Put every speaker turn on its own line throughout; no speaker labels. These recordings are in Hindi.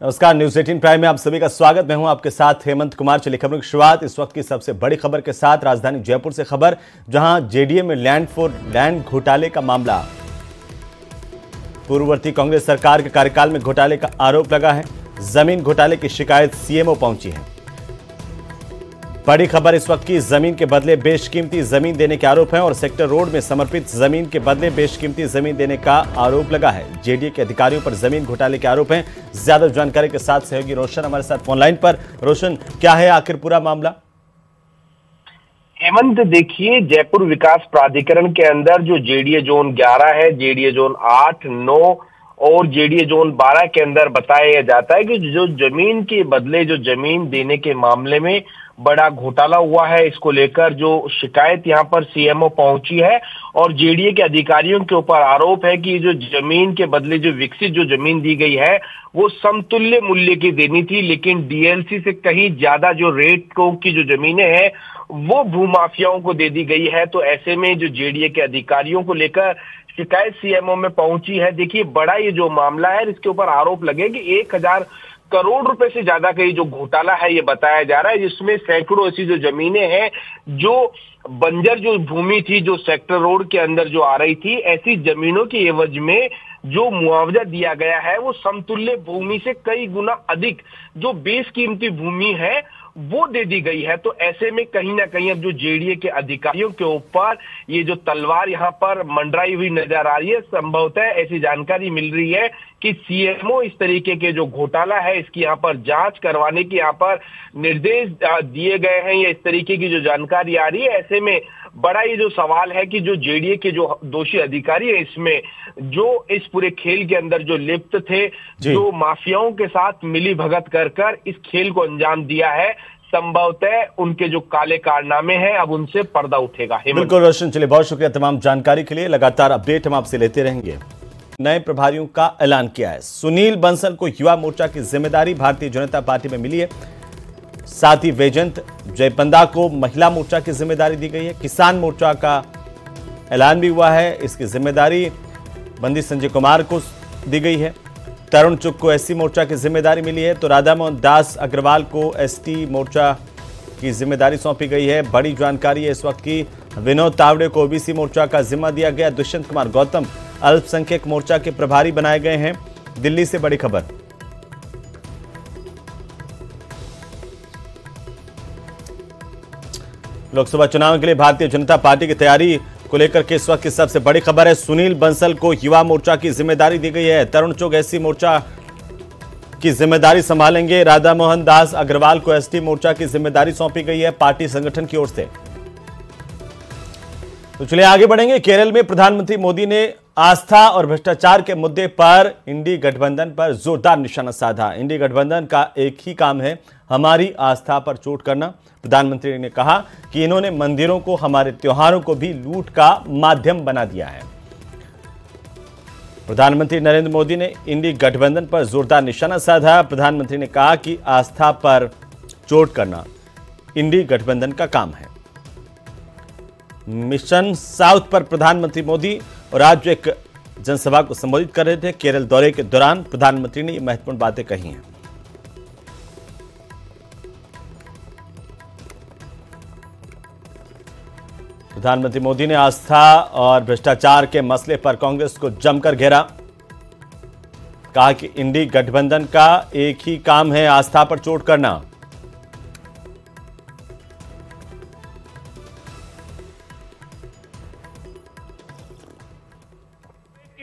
नमस्कार, न्यूज 18 प्राइम में आप सभी का स्वागत। मैं हूं आपके साथ हेमंत कुमार। चलिए खबरों की शुरुआत इस वक्त की सबसे बड़ी खबर के साथ राजधानी जयपुर से खबर, जहां जेडीए में लैंड घोटाले का मामला। पूर्ववर्ती कांग्रेस सरकार के कार्यकाल में घोटाले का आरोप लगा है। जमीन घोटाले की शिकायत सीएमओ पहुंची है। बड़ी खबर इस वक्त की, जमीन के बदले बेशकीमती जमीन देने के आरोप हैं और सेक्टर रोड में समर्पित जमीन के बदले बेशकीमती जमीन देने का आरोप लगा है। जेडीए के अधिकारियों पर जमीन घोटाले के आरोप हैं। ज्यादा जानकारी के साथ सहयोगी रोशन हमारे साथ फोन लाइन पर। रोशन, क्या है आखिर पूरा मामला?
हेमंत, देखिए, जयपुर विकास प्राधिकरण के अंदर जो जेडीए जोन 11 है, जेडीए जोन 8, 9 और जेडीए जोन 12 के अंदर बताया जाता है कि जो जमीन के बदले जो जमीन देने के मामले में बड़ा घोटाला हुआ है, इसको लेकर जो शिकायत यहां पर सीएमओ पहुंची है और जेडीए के अधिकारियों के ऊपर आरोप है कि जो जमीन के बदले जो विकसित जो जमीन दी गई है वो समतुल्य मूल्य की देनी थी, लेकिन डीएलसी से कहीं ज्यादा जो रेट की जो जमीनें हैं वो भूमाफियाओं को दे दी गई है। तो ऐसे में जो जेडीए के अधिकारियों को लेकर शिकायत सीएमओ में पहुंची है। देखिए, बड़ा ये जो मामला है, इसके ऊपर आरोप लगे कि 1000 करोड़ रुपए से ज्यादा का ये जो घोटाला है ये बताया जा रहा है, जिसमें सैकड़ों ऐसी जो जमीनें हैं, जो बंजर जो भूमि थी, जो सेक्टर रोड के अंदर जो आ रही थी, ऐसी जमीनों के एवज में जो मुआवजा दिया गया है वो समतुल्य भूमि से कई गुना अधिक जो बेशकीमती भूमि है वो दे दी गई है। तो ऐसे में कहीं ना कहीं अब जो जेडीए के अधिकारियों के ऊपर ये जो तलवार यहाँ पर मंडराई हुई नजर आ रही है। संभवतः ऐसी जानकारी मिल रही है कि सीएमओ इस तरीके के जो घोटाला है इसकी यहाँ पर जांच करवाने की यहाँ पर निर्देश दिए गए हैं, या इस तरीके की जो जानकारी आ रही है। ऐसे में बड़ा ये जो सवाल है कि जो जेडीए के जो दोषी अधिकारी है इसमें, जो इस पूरे खेल के अंदर जो लिप्त थे, जो माफियाओं के साथ मिली भगत कर इस खेल को अंजाम दिया है, संभवतः उनके जो काले कारनामे हैं अब उनसे पर्दा उठेगा।
बिल्कुल रोशन, चलिए बहुत शुक्रिया तमाम जानकारी के लिए। लगातार अपडेट हम आपसे लेते रहेंगे। नए प्रभारियों का ऐलान किया है। सुनील बंसल को युवा मोर्चा की जिम्मेदारी भारतीय जनता पार्टी में मिली है। साथ ही वैजयंत जयपंडा को महिला मोर्चा की जिम्मेदारी दी गई है। किसान मोर्चा का ऐलान भी हुआ है, इसकी जिम्मेदारी बंदी संजय कुमार को दी गई है। तरुण चुग को एससी मोर्चा की जिम्मेदारी मिली है, तो राधा मोहन दास अग्रवाल को एसटी मोर्चा की जिम्मेदारी सौंपी गई है। बड़ी जानकारी है इस वक्त की। विनोद तावड़े को ओबीसी मोर्चा का जिम्मा दिया गया। दुष्यंत कुमार गौतम अल्पसंख्यक मोर्चा के प्रभारी बनाए गए हैं। दिल्ली से बड़ी खबर। लोकसभा चुनाव के लिए भारतीय जनता पार्टी की तैयारी को लेकर के इस वक्त की सबसे बड़ी खबर है। सुनील बंसल को युवा मोर्चा की जिम्मेदारी दी गई है। तरुण चुग एससी मोर्चा की जिम्मेदारी संभालेंगे। राधा मोहन दास अग्रवाल को एसटी मोर्चा की जिम्मेदारी सौंपी गई है पार्टी संगठन की ओर से। तो चलिए आगे बढ़ेंगे। केरल में प्रधानमंत्री मोदी ने आस्था और भ्रष्टाचार के मुद्दे पर इंडी गठबंधन पर जोरदार निशाना साधा। इंडी गठबंधन का एक ही काम है, हमारी आस्था पर चोट करना। प्रधानमंत्री ने कहा कि इन्होंने मंदिरों को, हमारे त्योहारों को भी लूट का माध्यम बना दिया है। प्रधानमंत्री नरेंद्र मोदी ने इंडी गठबंधन पर जोरदार निशाना साधा। प्रधानमंत्री ने कहा कि आस्था पर चोट करना इंडी गठबंधन का काम है। मिशन साउथ पर प्रधानमंत्री मोदी और आज एक जनसभा को संबोधित कर रहे थे। केरल दौरे के दौरान प्रधानमंत्री ने ये महत्वपूर्ण बातें कही हैं। प्रधानमंत्री मोदी ने आस्था और भ्रष्टाचार के मसले पर कांग्रेस को जमकर घेरा। कहा कि इंडी गठबंधन का एक ही काम है, आस्था पर चोट करना।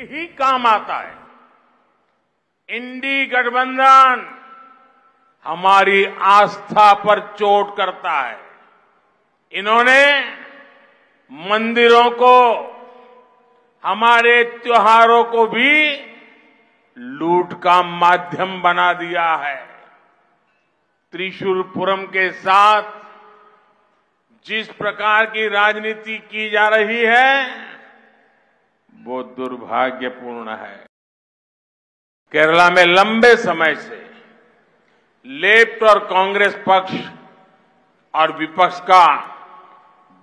ही काम आता है। इंडी गठबंधन हमारी आस्था पर चोट करता है। इन्होंने मंदिरों को, हमारे त्योहारों को भी लूट का माध्यम बना दिया है। त्रिशूलपुरम के साथ जिस प्रकार की राजनीति की जा रही है वो दुर्भाग्यपूर्ण है। केरला में लंबे समय से लेफ्ट और कांग्रेस पक्ष और विपक्ष का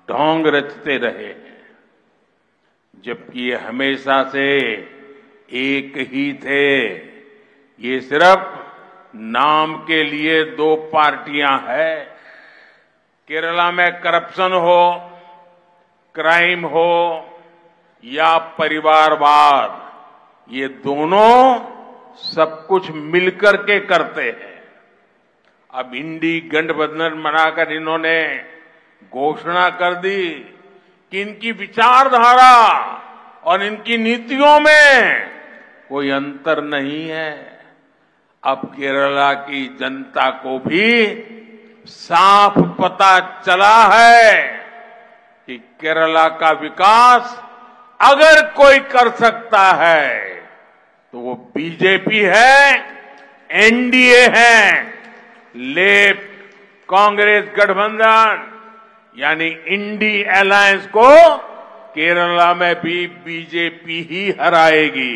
ढोंग रचते रहे हैं, जबकि ये हमेशा से एक ही थे। ये सिर्फ नाम के लिए दो पार्टियां हैं। केरला में करप्शन हो, क्राइम हो या परिवारवाद, ये दोनों सब कुछ मिलकर के करते हैं। अब इंडी गठबंधन बनाकर इन्होंने घोषणा कर दी कि इनकी विचारधारा और इनकी नीतियों में कोई अंतर नहीं है। अब केरला की जनता को भी साफ पता चला है कि केरला का विकास अगर कोई कर सकता है तो वो बीजेपी है, एनडीए है। लेफ्ट कांग्रेस गठबंधन यानी इंडी अलायंस को केरला में भी बीजेपी ही हराएगी।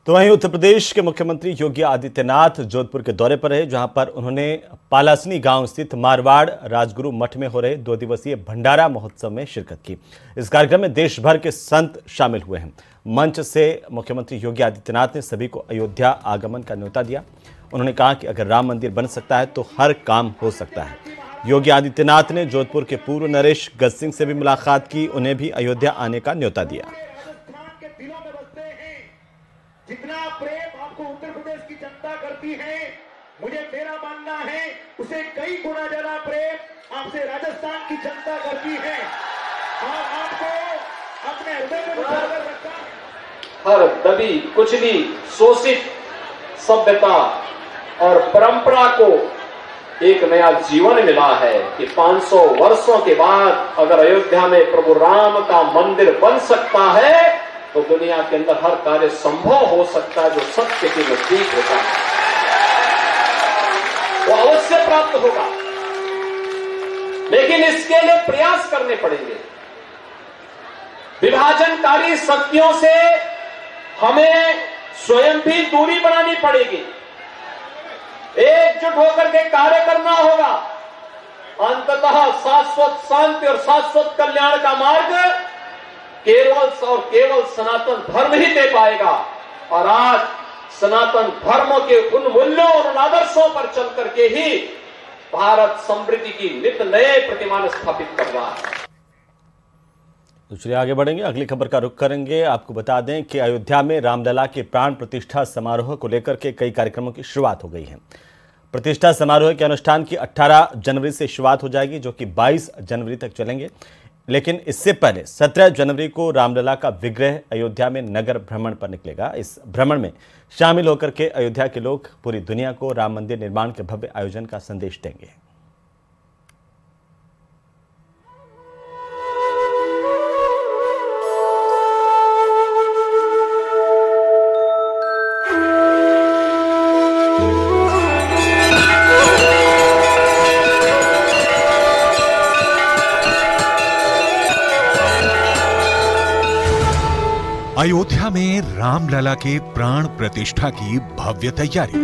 तो वहीं उत्तर प्रदेश के मुख्यमंत्री योगी आदित्यनाथ जोधपुर के दौरे पर है, जहां पर उन्होंने पालासनी गांव स्थित मारवाड़ राजगुरु मठ में हो रहे 2 दिवसीय भंडारा महोत्सव में शिरकत की। इस कार्यक्रम में देश भर के संत शामिल हुए हैं। मंच से मुख्यमंत्री योगी आदित्यनाथ ने सभी को अयोध्या आगमन का न्योता दिया। उन्होंने कहा कि अगर राम मंदिर बन सकता है तो हर काम हो सकता है। योगी आदित्यनाथ ने जोधपुर के पूर्व नरेश गज सिंह से भी मुलाकात की, उन्हें भी अयोध्या आने का न्योता दिया।
जितना प्रेम आपको उत्तर प्रदेश की जनता करती है, मुझे मेरा मानना है उसे कई गुना ज्यादा प्रेम आपसे राजस्थान की जनता करती है और आपको अपने हृदय में उतार रखा है।
हर दबी कुचली शोषित सभ्यता और परंपरा को एक नया जीवन मिला है कि 500 वर्षों के बाद अगर अयोध्या में प्रभु राम का मंदिर बन सकता है तो दुनिया के अंदर हर कार्य संभव हो सकता है जो सत्य के नजदीक होता है, वो अवश्य प्राप्त होगा। लेकिन इसके लिए प्रयास करने पड़ेंगे। विभाजनकारी शक्तियों से हमें स्वयं भी दूरी बनानी पड़ेगी, एकजुट होकर के कार्य करना होगा। अंततः शाश्वत शांति और शाश्वत कल्याण का मार्ग केवल सनातन धर्म ही दे पाएगा। और आज सनातन धर्म के उन मूल्यों और उन आदर्शों पर चल करके ही भारत समृद्धि की नित नए प्रतिमान स्थापित कर रहा है।
तो चलिए आगे बढ़ेंगे, अगली खबर का रुख करेंगे। आपको बता दें कि अयोध्या में रामलला के प्राण प्रतिष्ठा समारोह को लेकर के कई कार्यक्रमों की शुरुआत हो गई है। प्रतिष्ठा समारोह के अनुष्ठान की 18 जनवरी से शुरुआत हो जाएगी, जो कि 22 जनवरी तक चलेंगे। लेकिन इससे पहले 17 जनवरी को रामलला का विग्रह अयोध्या में नगर भ्रमण पर निकलेगा। इस भ्रमण में शामिल होकर के अयोध्या के लोग पूरी दुनिया को राम मंदिर निर्माण के भव्य आयोजन का संदेश देंगे।
अयोध्या में रामलला के प्राण प्रतिष्ठा की भव्य तैयारी।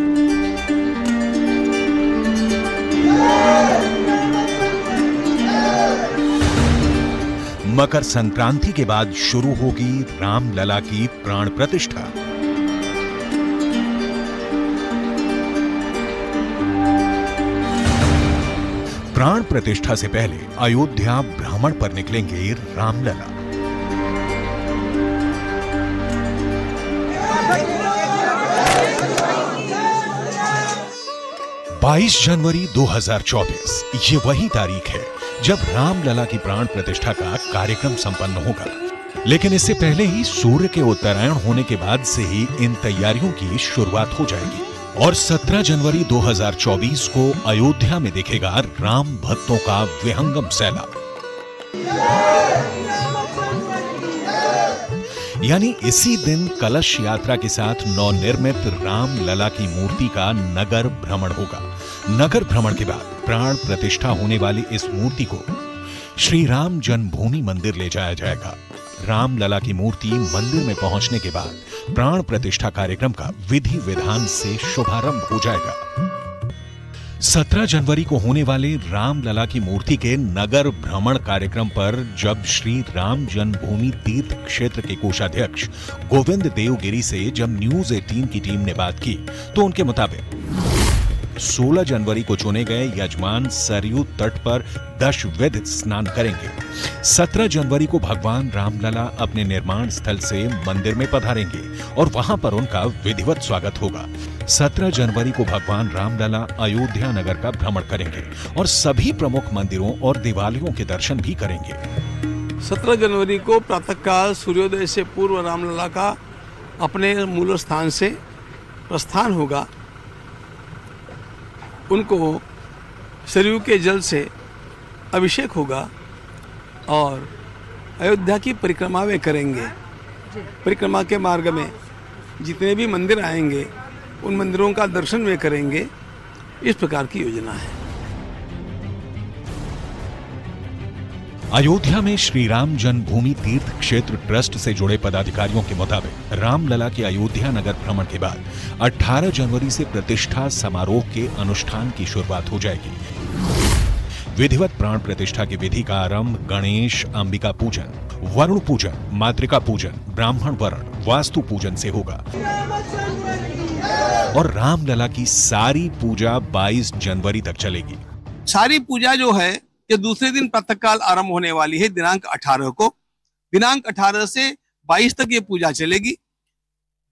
मकर संक्रांति के बाद शुरू होगी रामलला की प्राण प्रतिष्ठा। प्राण प्रतिष्ठा से पहले अयोध्या भ्रमण पर निकलेंगे रामलला। 22 जनवरी 2024 ये वही तारीख है जब रामलला की प्राण प्रतिष्ठा का कार्यक्रम संपन्न होगा। लेकिन इससे पहले ही सूर्य के उत्तरायण होने के बाद से ही इन तैयारियों की शुरुआत हो जाएगी और 17 जनवरी 2024 को अयोध्या में दिखेगा राम भक्तों का विहंगम सैलाब। यानी इसी दिन कलश यात्रा के साथ नवनिर्मित रामलला की मूर्ति का नगर भ्रमण होगा। नगर भ्रमण के बाद प्राण प्रतिष्ठा होने वाली इस मूर्ति को श्री राम जन्मभूमि मंदिर ले जाया जाएगा। रामलला की मूर्ति मंदिर में पहुंचने के बाद प्राण प्रतिष्ठा कार्यक्रम का विधि विधान से शुभारंभ हो जाएगा। 17 जनवरी को होने वाले रामलला की मूर्ति के नगर भ्रमण कार्यक्रम पर जब श्री राम जन्मभूमि तीर्थ क्षेत्र के कोषाध्यक्ष गोविंद देवगिरी से जब न्यूज 18 की टीम ने बात की तो उनके मुताबिक 16 जनवरी को चुने गए यजमान सरयू तट पर दशविध स्नान करेंगे। 17 जनवरी को भगवान रामलला अपने निर्माण स्थल से मंदिर में पधारेंगे और वहां पर उनका विधिवत स्वागत होगा। 17 जनवरी को भगवान रामलला अयोध्या नगर का भ्रमण करेंगे और सभी प्रमुख मंदिरों और देवालयों के दर्शन भी करेंगे।
17 जनवरी को प्रातःकाल सूर्योदय से पूर्व रामलला का अपने मूल स्थान से प्रस्थान होगा। उनको सरयू के जल से अभिषेक होगा और अयोध्या की परिक्रमा वे करेंगे। परिक्रमा के मार्ग में जितने भी मंदिर आएंगे उन मंदिरों का दर्शन वे करेंगे। इस प्रकार की योजना है।
अयोध्या में श्री राम जन्मभूमि तीर्थ क्षेत्र ट्रस्ट से जुड़े पदाधिकारियों के मुताबिक रामलला के अयोध्या नगर भ्रमण के बाद 18 जनवरी से प्रतिष्ठा समारोह के अनुष्ठान की शुरुआत हो जाएगी। विधिवत प्राण प्रतिष्ठा की विधि का आरंभ गणेश, अंबिका पूजन, वरुण पूजन, मातृका पूजन, ब्राह्मण वरण, वास्तु पूजन से होगा और रामलला की सारी पूजा 22 जनवरी तक चलेगी।
सारी पूजा जो है ये दूसरे दिन प्रातःकाल आरंभ होने वाली है दिनांक 18 को। दिनांक 18 से 22 तक ये पूजा चलेगी।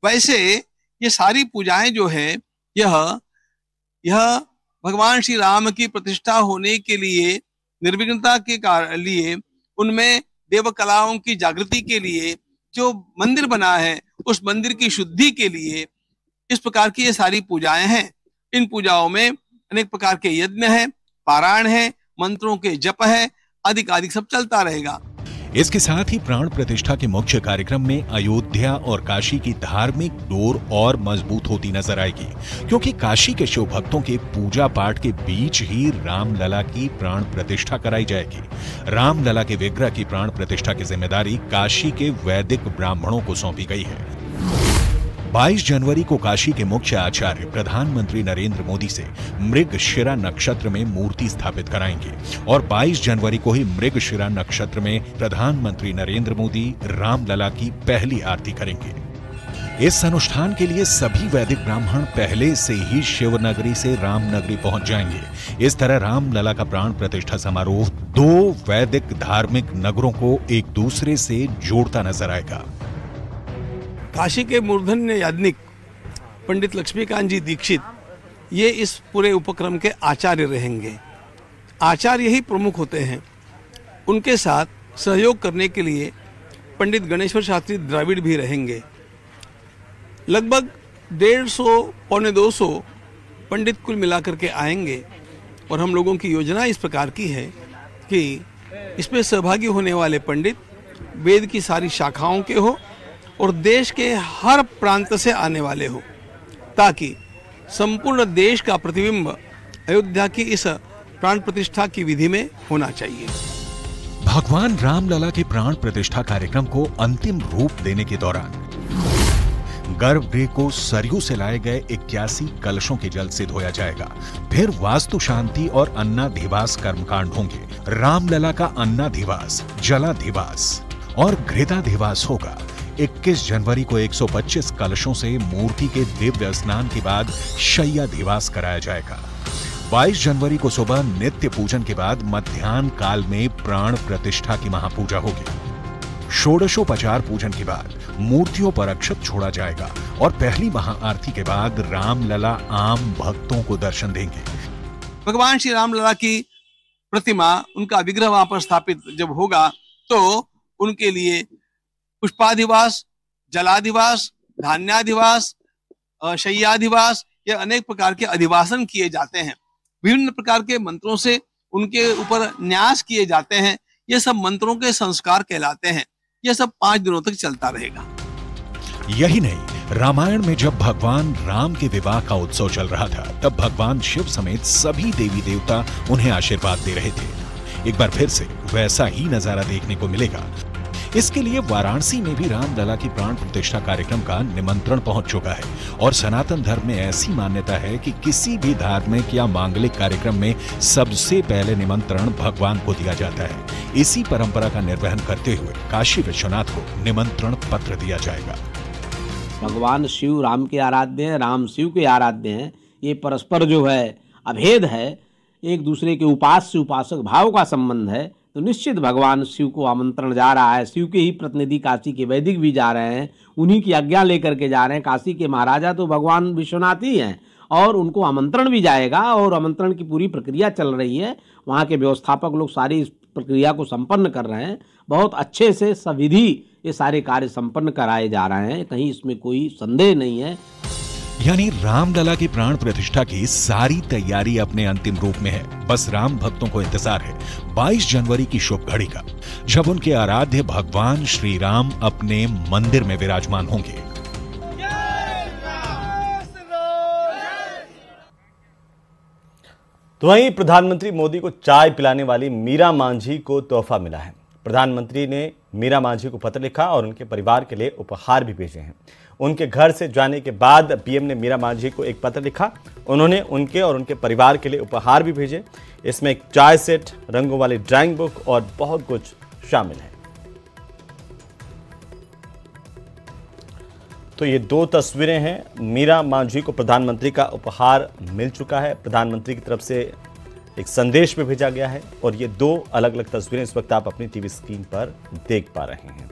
वैसे ये सारी पूजाएं जो है यह भगवान श्री राम की प्रतिष्ठा होने के लिए, निर्विघ्नता के लिए, उनमें देव कलाओं की जागृति के लिए, जो मंदिर बना है उस मंदिर की शुद्धि के लिए, इस प्रकार की ये सारी पूजाएं हैं। इन पूजाओं में अनेक प्रकार के यज्ञ है, पारायण है, मंत्रों के जप है, अधिक सब चलता रहेगा।
इसके साथ ही प्राण प्रतिष्ठा के मुख्य कार्यक्रम में अयोध्या और काशी की धार्मिक डोर और मजबूत होती नजर आएगी, क्योंकि काशी के शिव भक्तों के पूजा पाठ के बीच ही रामलला की प्राण प्रतिष्ठा कराई जाएगी। रामलला के विग्रह की प्राण प्रतिष्ठा की जिम्मेदारी काशी के वैदिक ब्राह्मणों को सौंपी गई है। 22 जनवरी को काशी के मुख्य आचार्य प्रधानमंत्री नरेंद्र मोदी से मृगशिरा नक्षत्र में मूर्ति स्थापित कराएंगे और 22 जनवरी को ही मृगशिरा नक्षत्र में प्रधानमंत्री नरेंद्र मोदी रामलला की पहली आरती करेंगे। इस अनुष्ठान के लिए सभी वैदिक ब्राह्मण पहले से ही शिवनगरी से रामनगरी पहुंच जाएंगे। इस तरह रामलला का प्राण प्रतिष्ठा समारोह 2 वैदिक धार्मिक नगरों को एक दूसरे से जोड़ता नजर आएगा।
काशी के मूर्धन्य याज्ञनिक पंडित लक्ष्मीकांत जी दीक्षित ये इस पूरे उपक्रम के आचार्य रहेंगे। आचार्य ही प्रमुख होते हैं। उनके साथ सहयोग करने के लिए पंडित गणेश्वर शास्त्री द्राविड़ भी रहेंगे। लगभग 150 पौने 200 पंडित कुल मिलाकर के आएंगे और हम लोगों की योजना इस प्रकार की है कि इसमें सहभागी होने वाले पंडित वेद की सारी शाखाओं के हो और देश के हर प्रांत से आने वाले हो, ताकि संपूर्ण देश का प्रतिबिंब अयोध्या की इस प्राण प्रतिष्ठा की विधि में होना चाहिए।
भगवान रामलला के प्राण प्रतिष्ठा कार्यक्रम को अंतिम रूप देने के दौरान गर्भगृह को सरयू से लाए गए 81 कलशों के जल से धोया जाएगा। फिर वास्तु शांति और अन्नाधिवास कर्मकांड होंगे। रामलला का अन्नाधिवास, जलाधिवास और घृताधिवास होगा। 21 जनवरी को 125 कलशों से मूर्ति के दिव्य स्नान के बाद शय्याधिवास कराया जाएगा। 22 जनवरी को सुबह नित्य पूजन के बाद मध्याह्न काल में प्राण प्रतिष्ठा की महापूजा होगी। षोडशोपचार पूजन के बाद मूर्तियों पर अक्षत छोड़ा जाएगा और पहली महाआरती के बाद रामलला आम भक्तों को दर्शन देंगे।
भगवान श्री रामलला की प्रतिमा, उनका विग्रह वहां पर स्थापित जब होगा तो उनके लिए पुष्पाधिवास, जलाधिवास, धान्याधिवास, शय्याधिवास, ये अनेक प्रकार के अधिवासन किए जाते हैं। विभिन्न प्रकार के मंत्रों से उनके ऊपर न्यास किए जाते हैं। ये सब मंत्रों के संस्कार कहलाते हैं। ये सब 5 दिनों तक चलता रहेगा।
यही नहीं, रामायण में जब भगवान राम के विवाह का उत्सव चल रहा था, तब भगवान शिव समेत सभी देवी देवता उन्हें आशीर्वाद दे रहे थे। एक बार फिर से वैसा ही नजारा देखने को मिलेगा। इसके लिए वाराणसी में भी रामलला की प्राण प्रतिष्ठा कार्यक्रम का निमंत्रण पहुंच चुका है और सनातन धर्म में ऐसी मान्यता है कि किसी भी धार्मिक या मांगलिक कार्यक्रम में सबसे पहले निमंत्रण भगवान को दिया जाता है। इसी परंपरा का निर्वहन करते हुए काशी विश्वनाथ को निमंत्रण पत्र दिया जाएगा।
भगवान शिव राम के आराध्य हैं, राम शिव के आराध्य हैं। ये परस्पर जो है अभेद है, एक दूसरे के उपास्य उपासक भाव का संबंध है। तो निश्चित भगवान शिव को आमंत्रण जा रहा है। शिव के ही प्रतिनिधि काशी के वैदिक भी जा रहे हैं, उन्हीं की आज्ञा लेकर के जा रहे हैं। काशी के महाराजा तो भगवान विश्वनाथ ही हैं और उनको आमंत्रण भी जाएगा और आमंत्रण की पूरी प्रक्रिया चल रही है। वहाँ के व्यवस्थापक लोग सारी इस प्रक्रिया को संपन्न कर रहे हैं। बहुत अच्छे से सविधि ये सारे कार्य संपन्न कराए जा रहे हैं, कहीं इसमें कोई संदेह नहीं है।
यानी रामलला की प्राण प्रतिष्ठा की सारी तैयारी अपने अंतिम रूप में है। बस राम भक्तों को इंतजार है 22 जनवरी की शुभ घड़ी का, जब उनके आराध्य भगवान श्री राम अपने मंदिर में विराजमान होंगे।
तो वहीं प्रधानमंत्री मोदी को चाय पिलाने वाली मीरा मांझी को तोहफा मिला है। प्रधानमंत्री ने मीरा मांझी को पत्र लिखा और उनके परिवार के लिए उपहार भी भेजे हैं। उनके घर से जाने के बाद पीएम ने मीरा मांझी को एक पत्र लिखा। उन्होंने उनके और उनके परिवार के लिए उपहार भी भेजे। इसमें एक चाय सेट, रंगों वाली ड्राइंग बुक और बहुत कुछ शामिल है। तो ये 2 तस्वीरें हैं। मीरा मांझी को प्रधानमंत्री का उपहार मिल चुका है। प्रधानमंत्री की तरफ से एक संदेश भी भेजा गया है और ये 2 अलग अलग तस्वीरें इस वक्त आप अपनी टीवी स्क्रीन पर देख पा रहे हैं।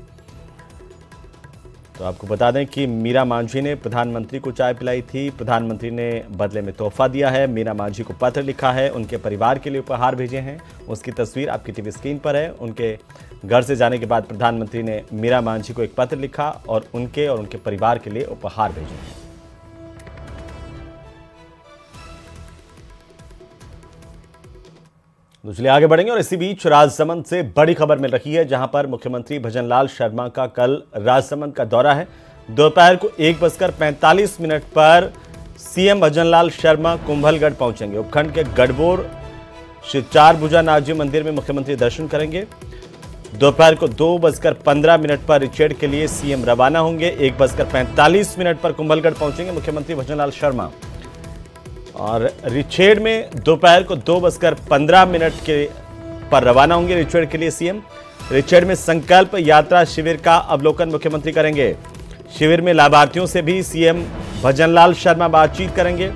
तो आपको बता दें कि मीरा मांझी ने प्रधानमंत्री को चाय पिलाई थी। प्रधानमंत्री ने बदले में तोहफा दिया है। मीरा मांझी को पत्र लिखा है, उनके परिवार के लिए उपहार भेजे हैं। उसकी तस्वीर आपकी टीवी स्क्रीन पर है। उनके घर से जाने के बाद प्रधानमंत्री ने मीरा मांझी को एक पत्र लिखा और उनके परिवार के लिए उपहार भेजे हैं। तो चलिए आगे बढ़ेंगे और इसी बीच राजसमंद से बड़ी खबर मिल रही है, जहां पर मुख्यमंत्री भजनलाल शर्मा का कल राजसमंद का दौरा है। दोपहर को 1:45 पर सीएम भजनलाल शर्मा कुंभलगढ़ पहुंचेंगे। उपखंड के गढ़बोर श्री 4 भुजानाथ जी मंदिर में मुख्यमंत्री दर्शन करेंगे। दोपहर को 2:15 पर रिचेड़ के लिए सीएम रवाना होंगे। 1:45 पर कुंभलगढ़ पहुंचेंगे मुख्यमंत्री भजनलाल शर्मा और रिचेड़ में दोपहर को 2:15 के पर रवाना होंगे रिचेड़ के लिए सीएम। रिचेड़ में संकल्प यात्रा शिविर का अवलोकन मुख्यमंत्री करेंगे। शिविर में लाभार्थियों से भी सीएम भजनलाल शर्मा बातचीत करेंगे।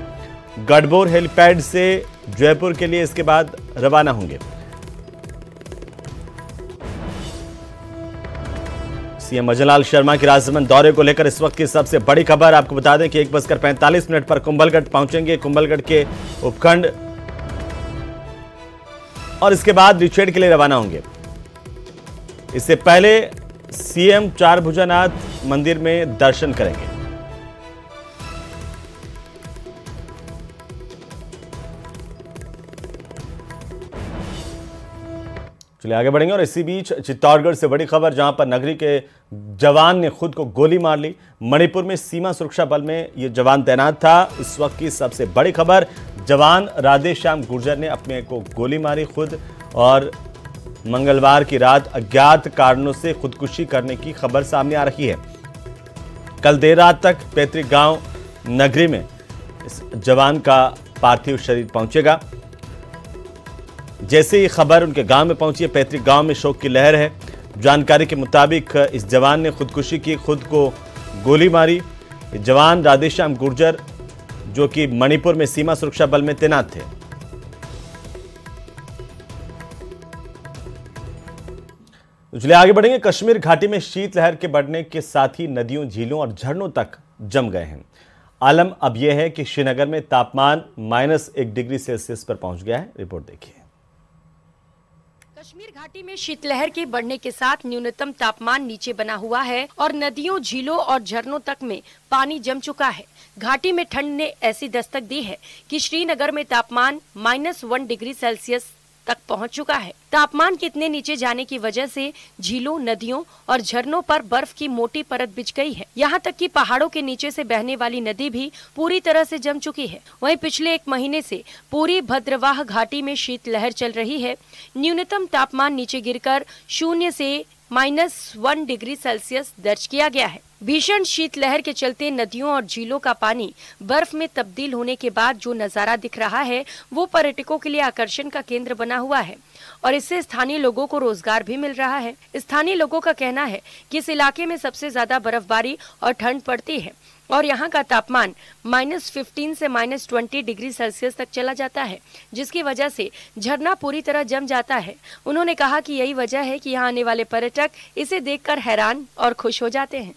गढ़बोर हेलीपैड से जयपुर के लिए इसके बाद रवाना होंगे। सीएम भजनलाल शर्मा के राजसमंद दौरे को लेकर इस वक्त की सबसे बड़ी खबर आपको बता दें कि 1:45 पर कुंभलगढ़ पहुंचेंगे, कुंभलगढ़ के उपखंड, और इसके बाद रिचेड़ के लिए रवाना होंगे। इससे पहले सीएम 4 भुजानाथ मंदिर में दर्शन करेंगे। चलिए आगे बढ़ेंगे और इसी बीच चित्तौड़गढ़ से बड़ी खबर, जहां पर नगरी के जवान ने खुद को गोली मार ली। मणिपुर में सीमा सुरक्षा बल में यह जवान तैनात था। इस वक्त की सबसे बड़ी खबर, जवान राधेश्याम गुर्जर ने अपने को गोली मारी खुद, और मंगलवार की रात अज्ञात कारणों से खुदकुशी करने की खबर सामने आ रही है। कल देर रात तक पैतृक गांव नगरी में इस जवान का पार्थिव शरीर पहुंचेगा। जैसे ही खबर उनके गांव में पहुंची है, पैतृक गांव में शोक की लहर है। जानकारी के मुताबिक इस जवान ने खुदकुशी की, खुद को गोली मारी। जवान राधेश्याम गुर्जर जो कि मणिपुर में सीमा सुरक्षा बल में तैनात थे। चलिए आगे बढ़ेंगे। कश्मीर घाटी में शीतलहर के बढ़ने के साथ ही नदियों, झीलों और झरनों तक जम गए हैं। आलम अब यह है कि श्रीनगर में तापमान -1 डिग्री सेल्सियस पर पहुंच गया है। रिपोर्ट देखिए।
कश्मीर घाटी में शीतलहर के बढ़ने के साथ न्यूनतम तापमान नीचे बना हुआ है और नदियों, झीलों और झरनों तक में पानी जम चुका है। घाटी में ठंड ने ऐसी दस्तक दी है कि श्रीनगर में तापमान -1 डिग्री सेल्सियस तक पहुंच चुका है। तापमान के इतने नीचे जाने की वजह से झीलों, नदियों और झरनों पर बर्फ की मोटी परत बिछ गई है। यहाँ तक कि पहाड़ों के नीचे से बहने वाली नदी भी पूरी तरह से जम चुकी है। वहीं पिछले 1 महीने से पूरी भद्रवाह घाटी में शीतलहर चल रही है। न्यूनतम तापमान नीचे गिरकर 0 से -1 डिग्री सेल्सियस दर्ज किया गया है। भीषण शीतलहर के चलते नदियों और झीलों का पानी बर्फ में तब्दील होने के बाद जो नजारा दिख रहा है वो पर्यटकों के लिए आकर्षण का केंद्र बना हुआ है और इससे स्थानीय लोगों को रोजगार भी मिल रहा है। स्थानीय लोगों का कहना है कि इस इलाके में सबसे ज्यादा बर्फबारी और ठंड पड़ती है और यहाँ का तापमान -15 से -20 डिग्री सेल्सियस तक चला जाता है, जिसकी वजह से झरना पूरी तरह जम जाता है। उन्होंने कहा कि यही वजह है कि यहाँ आने वाले पर्यटक इसे देखकर हैरान और खुश हो जाते हैं।